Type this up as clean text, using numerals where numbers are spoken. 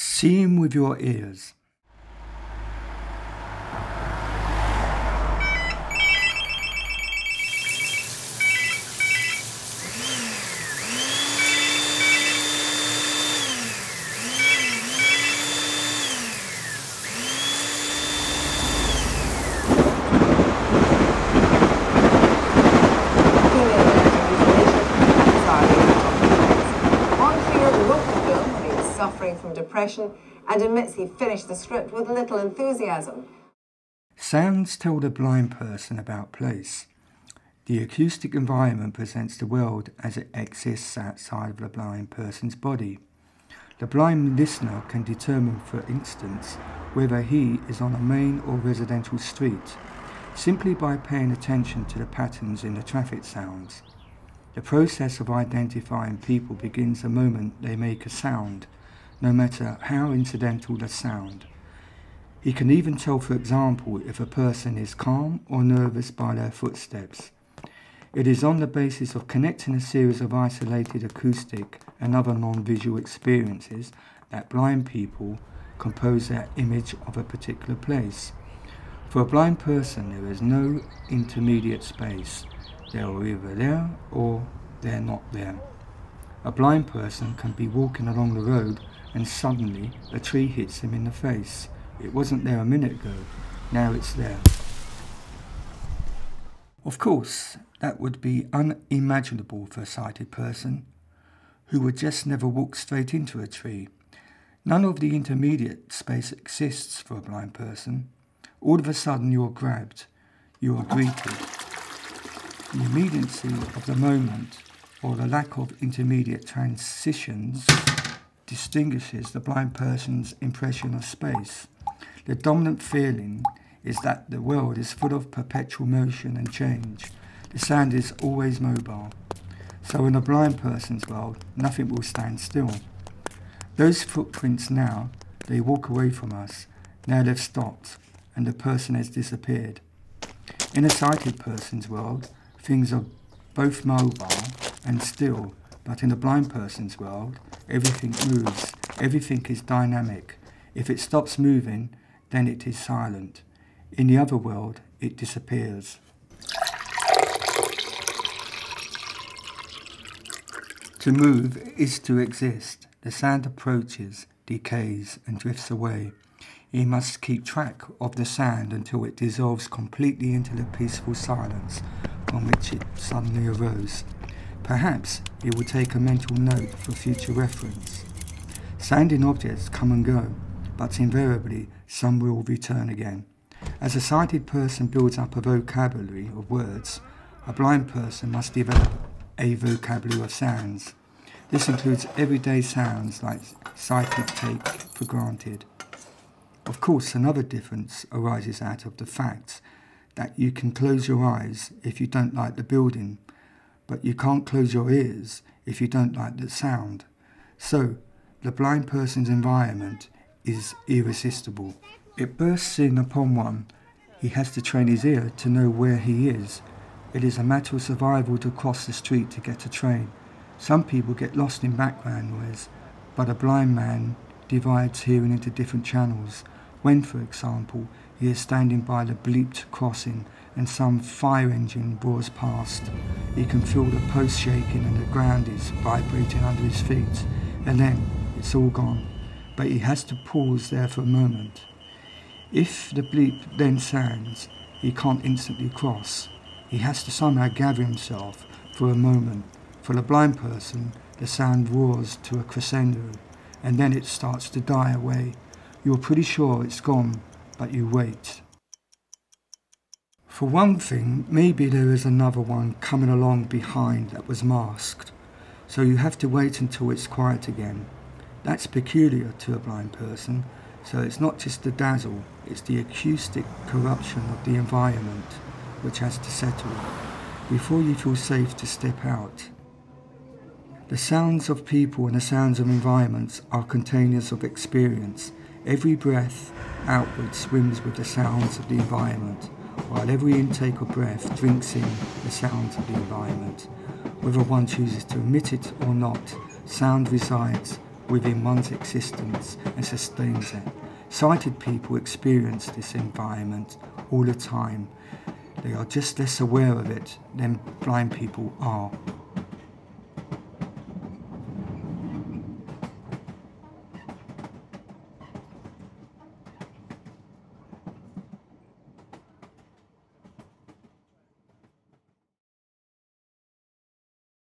Seeing with your ears. Suffering from depression and admits he finished the script with little enthusiasm. Sounds tell the blind person about place. The acoustic environment presents the world as it exists outside of the blind person's body. The blind listener can determine, for instance, whether he is on a main or residential street, simply by paying attention to the patterns in the traffic sounds. The process of identifying people begins the moment they make a sound, no matter how incidental the sound. He can even tell, for example, if a person is calm or nervous by their footsteps. It is on the basis of connecting a series of isolated acoustic and other non-visual experiences that blind people compose their image of a particular place. For a blind person, there is no intermediate space. They are either there or they're not there. A blind person can be walking along the road and suddenly a tree hits him in the face. It wasn't there a minute ago, now it's there. Of course, that would be unimaginable for a sighted person, who would just never walk straight into a tree. None of the intermediate space exists for a blind person. All of a sudden you're grabbed, you are greeted. The immediacy of the moment, or the lack of intermediate transitions, distinguishes the blind person's impression of space. The dominant feeling is that the world is full of perpetual motion and change. The sound is always mobile. So in a blind person's world, nothing will stand still. Those footprints now, they walk away from us. Now they've stopped, and the person has disappeared. In a sighted person's world, things are both mobile and still, but in a blind person's world, everything moves, everything is dynamic. If it stops moving, then it is silent. In the other world, it disappears. To move is to exist. The sound approaches, decays, and drifts away. He must keep track of the sound until it dissolves completely into the peaceful silence from which it suddenly arose. Perhaps it will take a mental note for future reference. Sounding objects come and go, but invariably some will return again. As a sighted person builds up a vocabulary of words, a blind person must develop a vocabulary of sounds. This includes everyday sounds like sighted take for granted. Of course, another difference arises out of the fact that you can close your eyes if you don't like the building, but you can't close your ears if you don't like the sound. So, the blind person's environment is irresistible. It bursts in upon one. He has to train his ear to know where he is. It is a matter of survival to cross the street to get a train. Some people get lost in background noise, but a blind man divides hearing into different channels. When, for example, he is standing by the bleeped crossing and some fire engine roars past, he can feel the post shaking and the ground is vibrating under his feet, and then it's all gone. But he has to pause there for a moment. If the bleep then sounds, he can't instantly cross. He has to somehow gather himself for a moment. For the blind person, the sound roars to a crescendo, and then it starts to die away. You're pretty sure it's gone, but you wait. For one thing, maybe there is another one coming along behind that was masked, so you have to wait until it's quiet again. That's peculiar to a blind person, so it's not just the dazzle, it's the acoustic corruption of the environment which has to settle before you feel safe to step out. The sounds of people and the sounds of environments are containers of experience. Every breath outward swims with the sounds of the environment, while every intake of breath drinks in the sounds of the environment. Whether one chooses to admit it or not, sound resides within one's existence and sustains it. Sighted people experience this environment all the time. They are just less aware of it than blind people are.